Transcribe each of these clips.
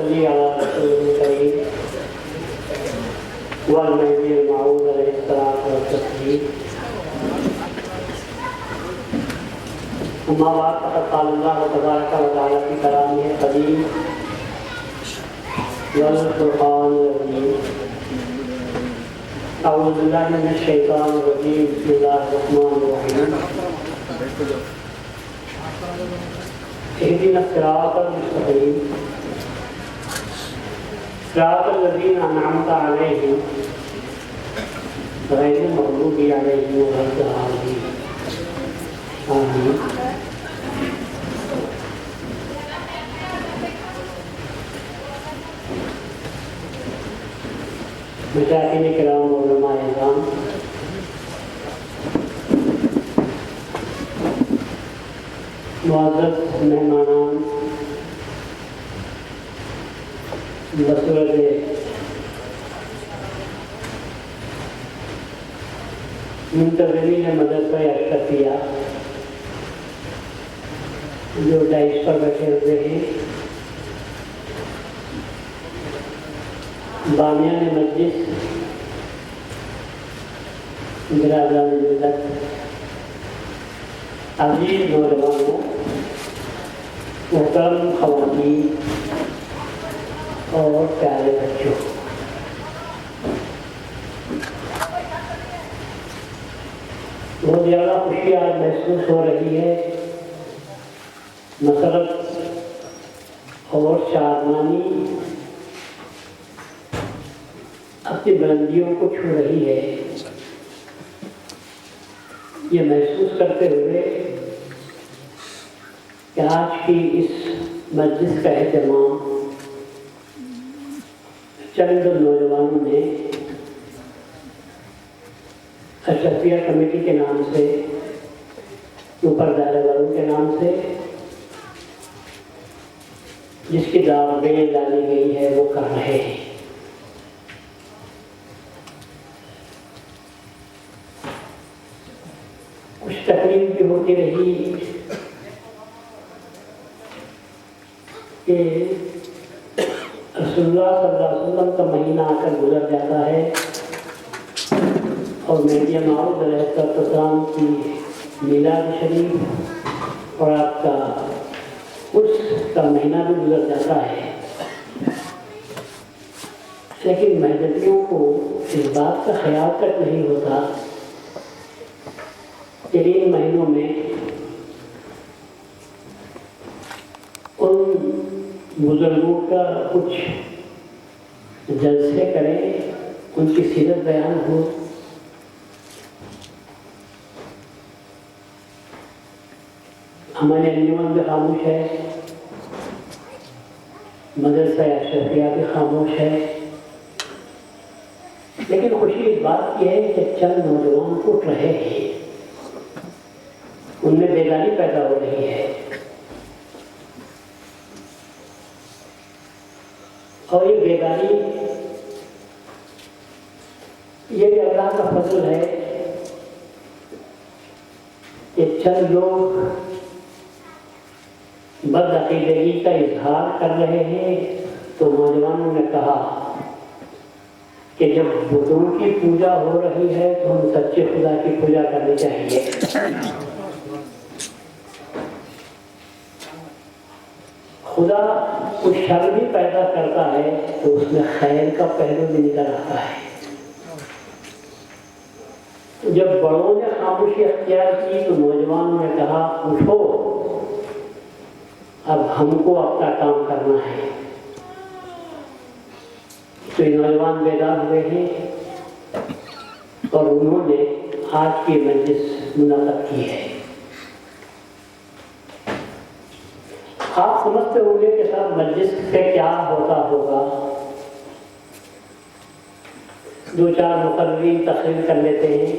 صلی علی رسول کریم والمہدی الموعود علیہ الصلوۃ والتسلیم۔ اما بعد فقد قال اللہ تبارک و تعالی فی کلامہ القدیم والفرقان العظیم۔ اعوذ باللہ من الشیطان الرجیم، بسم اللہ الرحمن الرحیم۔ اهدنا الصراط المستقیم صراط الذین انعمت علیہم غیر المغضوب علیہم ولا الضالین، آمین۔ مشاہدین کرام و علماء اعظام، معزز مہمانان، بصورت منتظرین مدرسہ اشرفیہ جو ڈائس پر بیٹھے ہوئے ہیں، بانیان مجلس، برادران ملت، عزیز نوجوانوں، محترم خواتین اور پیارے بچوں، بہت زیادہ خوشی آج محسوس ہو رہی ہے۔ مسرت اور شادمانی اپنی بلندیوں کو چھو رہی ہے، یہ محسوس کرتے ہوئے کہ آج کی اس مجلس کا اہتمام چند نوجوانوں نے اشرفیہ کمیٹی کے نام سے، اوپر دائرہ والوں کے نام سے، جس کی دعوتیں ڈالی گئی ہے وہ کر رہے ہیں۔ کچھ تقریب بھی ہوتی رہی کہ رسول اللہ صلی اللہ علیہ وسلم کا مہینہ آ کر گزر جاتا ہے اور مہدی موعود علیہ السلام کی میلاد شریف اور آپ کا عرس کا مہینہ بھی گزر جاتا ہے، لیکن مہدویوں کو اس بات کا خیال تک نہیں ہوتا کہ ان مہینوں میں ان بزرگوں کا کچھ جلسے کریں، ان کی سیرت بیان ہو۔ ہمارے انجمن بھی خاموش ہے، مدرسہ اشرفیہ بھی خاموش ہے، لیکن خوشی اس بات کی ہے کہ چند نوجوان اٹھ رہے ہیں، ان میں بیداری پیدا ہو رہی ہے، اور یہ بیداری یہ بھی اللہ کا فضل ہے کہ چند لوگ بدعقیدگی کا اظہار کر رہے ہیں، تو نوجوانوں نے کہا کہ جب بتوں کی پوجا ہو رہی ہے تو ہم سچے خدا کی پوجا کرنی چاہیے۔ خدا کچھ شر بھی پیدا کرتا ہے تو اس میں خیر کا پہلو بھی نکل آتا ہے۔ جب بڑوں نے خاموشی اختیار کی تو نوجوانوں نے کہا اٹھو، اب ہم کو اپنا کام کرنا ہے۔ تو یہ نوجوان بیدار ہوئے ہیں اور انہوں نے آج کی مجلس منعقد کی ہے۔ آپ سمجھتے ہوں گے کہ صاحب مجلس پہ کیا ہوتا ہوگا، دو چار مقررین تقریر کر لیتے ہیں،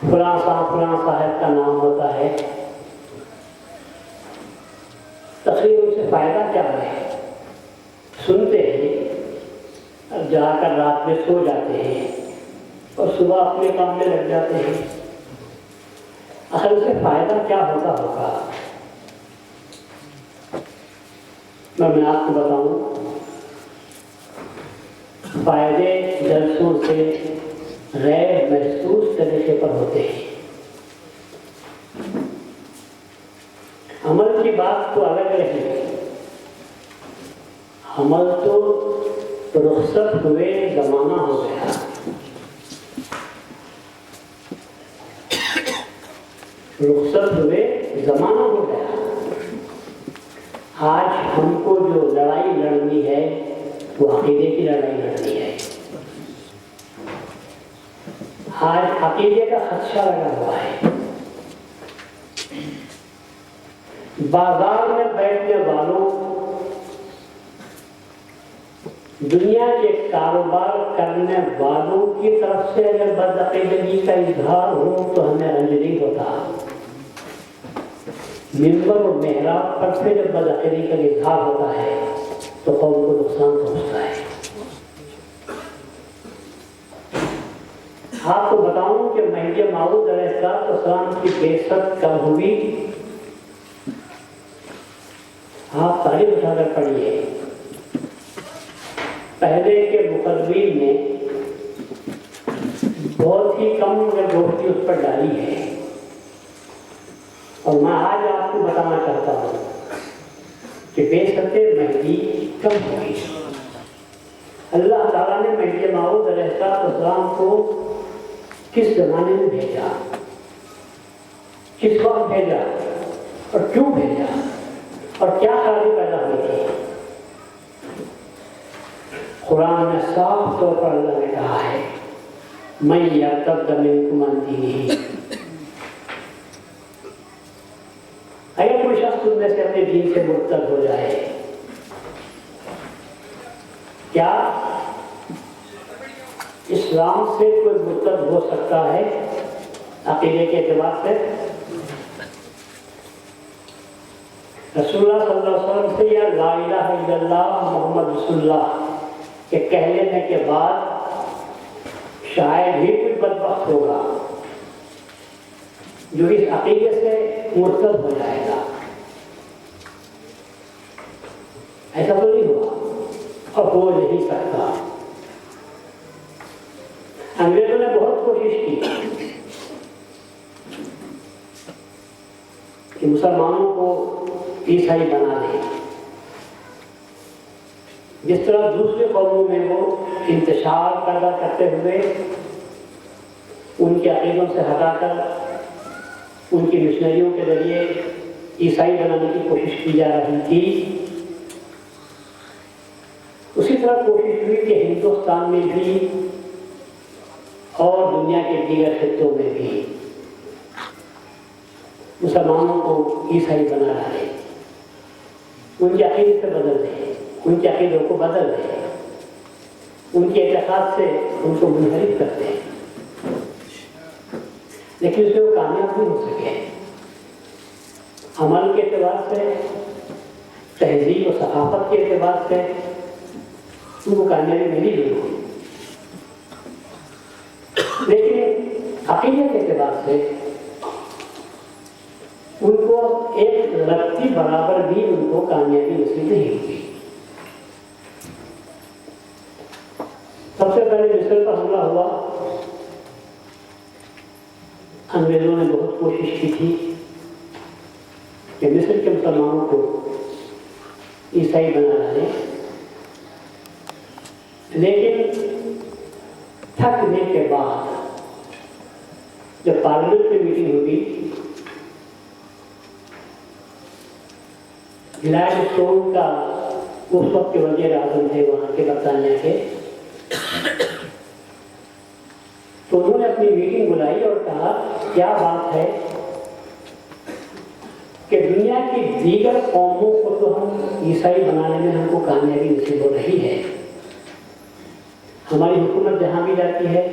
فلاں صاحب کا نام ہوتا ہے، تقریر سے فائدہ کیا ہے؟ سنتے ہیں اور جا کر رات میں سو جاتے ہیں اور صبح اپنے کام میں لگ جاتے ہیں۔ آخر اسے فائدہ کیا ہوتا ہوگا؟ میں آپ کو بتاؤں فائدے جلسوں سے غیر محسوس طریقے پر ہوتے ہیں. عمل کی بات تو الگ رہی، عمل تو رخصت ہوئے زمانہ ہو گیا. رخصت ہوئے زمانہ ہو گیا. آج ہم کو جو لڑائی لڑنی ہے وہ عقیدے کی لڑائی لڑنی ہے. آج عقیدے کا خدشہ لگا ہوا ہے. بازار میں بیٹھنے والوں، دنیا کے کاروبار کرنے والوں کی طرف سے اگر بدعقیدگی کا اظہار ہو تو ہمیں رنج نہیں ہوتا. منبر اور محراب پر سے جب بدعقیدگی کا اظہار ہوتا ہے تو قوم کو نقصان پہنچتا ہے. آپ کو بتاؤں کہ مہدی موعود علیہ السلام کی بعثت کب ہوئی؟ آپ تاریخ اٹھا کر پڑھیے. پہلے کے مقررین نے بہت ہی کم روشنی اس پر ڈالی ہے، اور میں آج آپ کو بتانا چاہتا ہوں کہ بعثت مہدی کب ہوئی. اللہ تعالیٰ نے مہدی موعود علیہ السلام کو کس زمانے میں بھیجا، کس وقت بھیجا اور کیوں بھیجا اور کیا خرابی پیدا ہوئی تھی؟ قرآن میں صاف طور پر اللہ نے کہا ہے میں یرتد منکم عن دینہ. اگر کوئی شخص تم میں سے اپنے دین سے مرتد ہو جائے، کیا اسلام سے کوئی مرتد ہو سکتا ہے عقیدے کے اعتبار سے؟ رسول اللہ صلی اللہ علیہ وسلم سے یا لا الہ الا اللہ محمد رسول اللہ کے کہہ لینے کے بعد شاید ہی کوئی بدبخت ہوگا جو اس عقیدے سے مرتد ہو جائے گا. ایسا تو نہیں ہوا اور ہو نہیں سکتا. انگریزوں نے بہت کوشش کی کہ مسلمانوں کو عیسائی بنا دیں. جس طرح دوسرے قوموں میں وہ انتشار پیدا کرتے ہوئے ان کے عقیدوں سے ہٹا کر ان کی مشنریوں کے ذریعے عیسائی بنانے کی کوشش کی جا رہی تھی، اسی طرح کوشش ہوئی کہ ہندوستان میں بھی اور دنیا کے دیگر خطوں میں بھی مسلمانوں کو عیسائی بنا ڈالے، ان کے عقیدے سے بدل دیں، ان کے عقیدوں کو بدل دیں، ان کے اعتقاد سے ان کو منحرف کر دیں. لیکن اس میں وہ کامیاب نہیں ہو سکے. عمل کے اعتبار سے، تہذیب و ثقافت کے اعتبار سے ان کو کامیابی ملی نہیں ہوئی. لیکن عقیدے کے اعتبار سے ان کو ایک رتی برابر بھی ان کو کامیابی نصیب نہیں ہوئی. سب سے پہلے مصر پر حملہ ہوا. انگریزوں نے بہت کوشش کی تھی کہ مصر کے مسلمانوں کو عیسائی بنا ڈالیں، لیکن تھکنے کے بعد جب پارلیمنٹ میں میٹنگ ہوئی، گلیڈ اسٹون کا اس وقت کے وزیر اعظم تھے وہاں کے برطانیہ کے، تو انہوں نے اپنی میٹنگ بلائی اور کہا کیا بات ہے کہ دنیا کی دیگر قوموں کو تو ہم عیسائی بنانے میں ہم کو کامیابی نصیب ہو رہی ہے، ہماری حکومت جہاں بھی جاتی ہے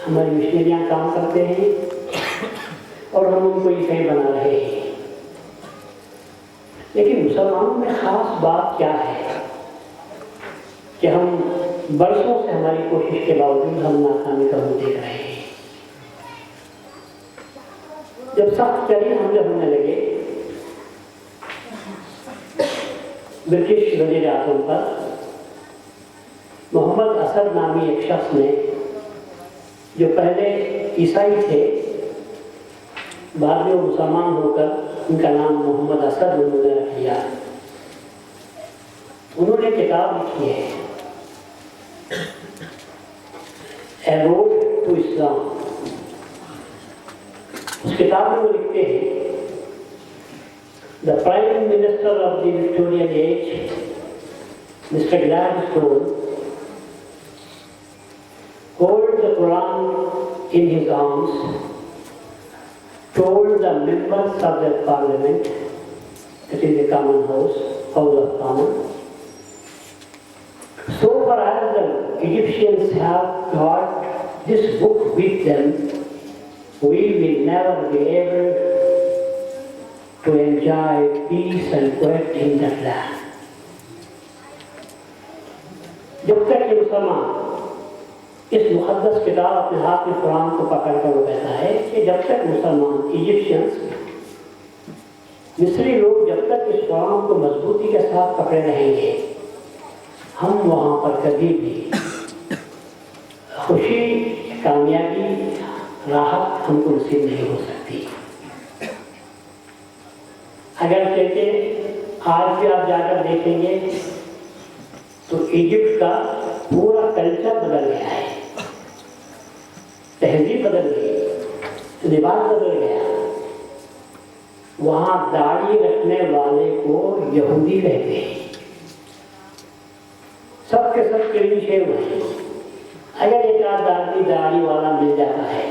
ہماری مشنریاں کام کرتے ہیں اور ہم ان کو عیسائی بنا رہے ہیں، لیکن مسلمانوں میں خاص بات کیا ہے کہ ہم برسوں سے ہماری کوشش کے باوجود ہم ناکامی کا منہ دیکھ رہے ہیں. جب سخت شدید حملے ہونے لگے، ब्रिटिश वज़ीर आज़म पर मोहम्मद असद नामी एक शख्स ने, जो पहले ईसाई थे, बाद में मुसलमान होकर उनका नाम मोहम्मद असद उन्होंने रख लिया। उन्होंने किताब लिखी है ए रोड टू इस्लाम। उस किताब में वो लिखते हैं, the prime minister of the Victorian age mister Gladstone hold the Quran in his arms, told the members of the parliament, that is the common house, House of Commons, so far as the Egyptians have got this book with them, we will never be able to enjoy peace and quiet in that land. जब तक ये मुसलमान इस मुक़द्दस किताब अपने हाथ में कुरान को पकड़ कर वो कहता है कि जब तक मुसलमान इजिप्शियंस, मिस्री लोग जब तक इस कुरान को मजबूती के साथ पकड़े रहेंगे, हम वहाँ पर कभी भी खुशी, कामयाबी, राहत हमको नसीब नहीं हो सकती। अगर कहते आज भी आप जाकर देखेंगे तो इजिप्ट का पूरा कल्चर बदल गया है, तहजीब बदल गई, लिबास बदल गया। वहाँ दाढ़ी रखने वाले को यहूदी कहते हैं, सबके सब क्लीन शेव हैं। अगर एक आध आदमी दाढ़ी वाला मिल जाता है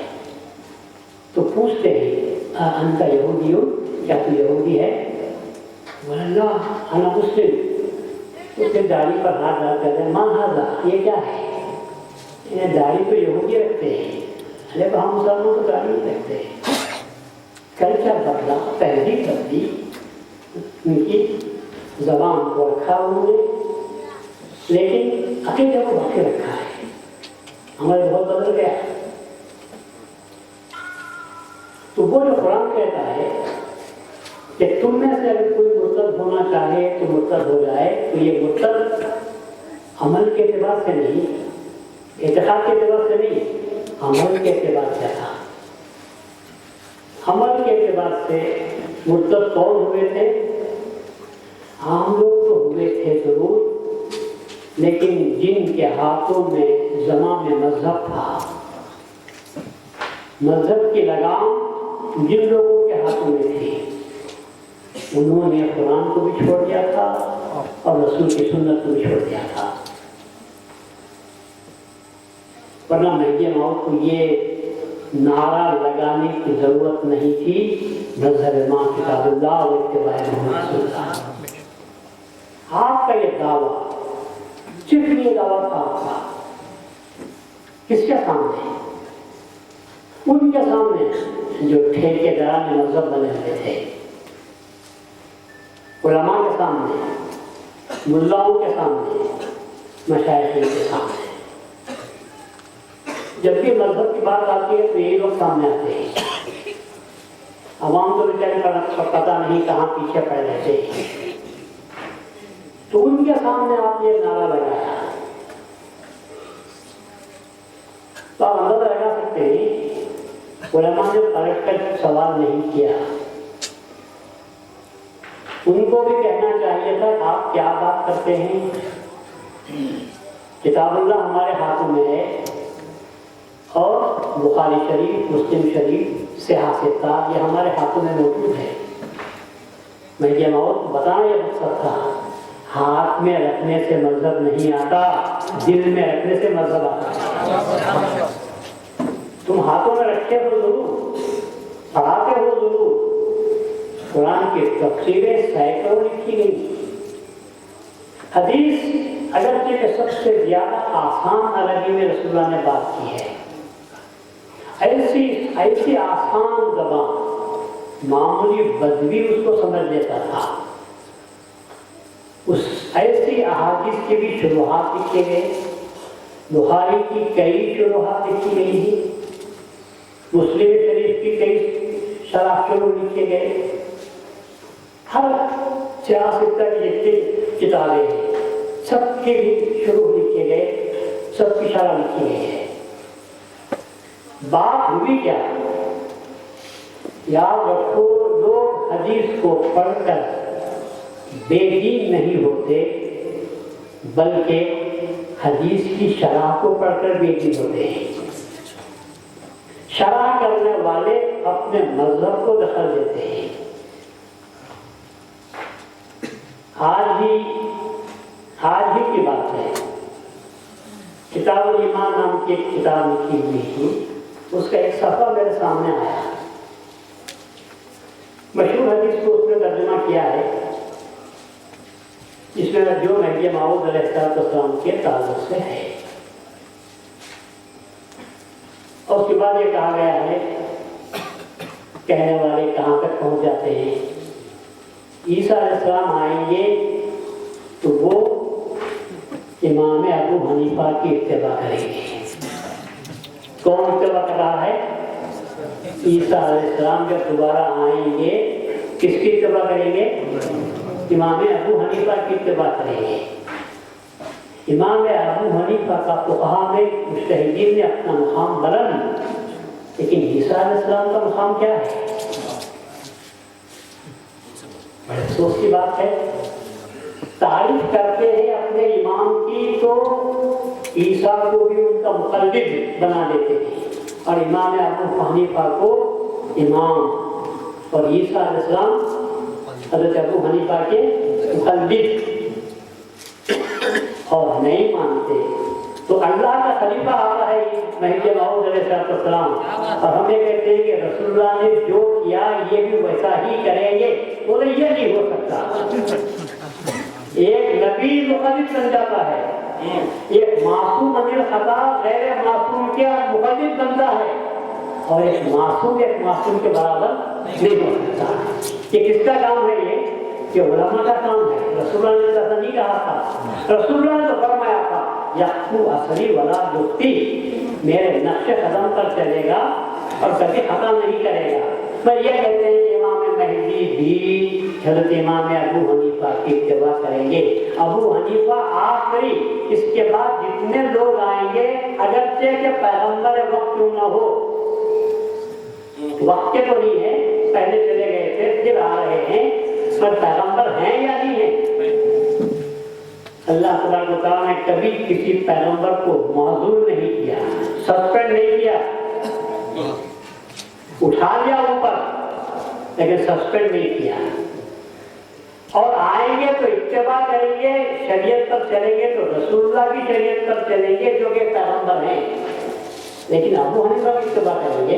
तो पूछते हैं अनका यहूदी हो, क्या तू यहूदी है? बोला ना, अना मुस्लिम। उसके दाढ़ी पर हाथ डाल कर माँ हाजा, ये क्या है? इन्हें दाढ़ी तो यहूदी रखते हैं, अरे हम मुसलमान तो दाढ़ी नहीं रखते हैं। कल्चर बदला, तहजीब बदली, उनकी ज़बान को रखा उन्होंने, लेकिन अकीदे को बाकी रखा है। हमारे बहुत बदल गया। तो वो जो कुरान कहता है कि तुम में से अगर कोई मुर्तद होना चाहे तो मुर्तद हो जाए, तो ये मुर्तद अमल के एतबार से नहीं, इत्तेकाद के एतबार से नहीं, अमल के एतबार से था। अमल के एतबार से मुर्तद कौन हुए थे? आम लोग तो हुए थे जरूर, लेकिन जिनके हाथों में ज़मा में मजहब था, मजहब की लगाम जिन लोगों के हाथों में थी, उन्होंने कुरान को भी छोड़ दिया था और रसूल की सुन्नत को भी छोड़ दिया था। वरना महदी मौत को ये नारा लगाने की जरूरत नहीं थी, मज़हब माँ किताबुल्लाह और इत्तिबा मोहम्मद। आपका ये दावा, सिर्फ ये दावा था आपका, किसके सामने? उनके सामने जो ठेकेदार मजहब बने हुए थे, उलमा के सामने, मुल्लाओं के सामने, मशाइखीन के सामने। जब भी मजहब की बात आती है तो यही लोग सामने आते हैं। अवाम तो बेचारे पता नहीं कहाँ पीछे पड़ रहते हैं। तो उनके सामने आप ये नारा लगाया तो आप अंदाजा लगा सकते हैं उलमा ने पलट कर सवाल नहीं किया। उनको भी कहना चाहिए था आप क्या बात करते हैं? किताबुल्लाह हमारे हाथों में है और बुखारी शरीफ, मुस्लिम शरीफ, सियासता ये हमारे हाथों में मौजूद है। महदी मौत बताना ये मकसद था, हाथ में रखने से मजहब नहीं आता, दिल में रखने से मजहब आता। तुम हाथों में रखे हो जरूर, पढ़ाते हो जरूर, कुरान की तफसीरें सैकड़ों लिखी गई। हदीस अगरचे के सबसे ज्यादा आसान अरबी में रसूलुल्लाह ने बात की है। ऐसी आसान ज़बान मामूली बदवी उसको समझ लेता था। उस ऐसी अहादीस के भी शुरुआत लिखे गए, बुखारी की कई शुरुआत लिखी गई थी, मुस्लिम शरीफ की कई शरह शुरू लिखे गए। हर सियासत की किताबें हैं, सबके शुरू लिखे गए, सबकी शरह लिखी गई है। बात हुई क्या, याद रखो, लोग हदीस को पढ़कर बेदीन नहीं होते, बल्कि हदीस की शरह को पढ़कर बेदीन होते हैं। शरह करने वाले अपने मजहब को दखल देते हैं। आज ही की बात है, किताबुल ईमान नाम की एक किताब लिखी हुई थी, उसका एक सफ़ा मेरे सामने आया। मशहूर हदीस को उसने तर्जुमा किया है, इसमें जो महदी मऊद अलैहिस्सलाम के ताल्लुक से है। और उसके बाद ये कहा गया है, कहने वाले कहाँ तक पहुँच जाते हैं, ईसा अलैहिस्सलाम आएंगे तो वो इमाम अबू हनीफा की इत्तिबा करेंगे। कौन इत्तिबा कर रहा है? ईसा अलैहिस्सलाम जब दोबारा आएंगे किसकी इत्तिबा करेंगे? इमाम अबू हनीफा की इत्तिबा करेंगे। इमाम अबू हनीफा का फुक़हा में मुज्तहिदीन ने अपना मक़ाम बुलंद, लेकिन ईसा अलैहिस्सलाम का मक़ाम क्या है? बड़े अफसोस की बात है। तारीफ करते हैं अपने इमाम की तो ईसा को भी उनका मुक़ल्लिद बना देते हैं, और इमाम अबू हनीफा को इमाम और ईसा अलैहिस्सलाम हज़रत अबू हनीफा के मुक़ल्लिद, और नहीं मानते तो अल्लाह का खलीफा आता है महदी मऊद अलैहिस्सलाम, और हमें कहते हैं कि रसूलुल्लाह ने जो किया ये भी वैसा ही करेंगे। बोले ये नहीं हो सकता। एक नबी मुक़ल्लिद बन जाता है, एक मासूम अनिल खता गैर मासूम के मुक़ल्लिद बनता है, और एक मासूम के बराबर नहीं हो सकता। ये किसका काम है? ये उलमा का काम है। रसूलुल्लाह ने ऐसा नहीं कहा था। रसूलुल्लाह ने तो फरमाया था, यक़्फ़ु असरी वला युख़्ती, मेरे नक्शे कदम पर चलेगा और कभी खता नहीं करेगा। पर ये कहते हैं कि इमाम महदी भी हज़रत इमाम अबू हनीफा की इत्तिबा करेंगे। अबू हनीफा आखिरी, इसके बाद जितने लोग आएंगे, अगरचे के पैगंबर वक्त क्यों न हो, वक्त के तो नहीं है, पहले चले गए थे फिर आ रहे हैं, पर पैगंबर हैं या नहीं है? अल्लाह तबारक व तआला ने कभी किसी पैगंबर को माज़ूर नहीं किया, सस्पेंड नहीं किया, उठा लिया ऊपर, लेकिन सस्पेंड नहीं किया। और आएंगे तो इत्तिबा करेंगे, शरीयत पर चलेंगे तो रसूलुल्लाह की शरीयत पर चलेंगे जो कि पैगंबर हैं, लेकिन अबू हनीफा की इत्तिबा करेंगे।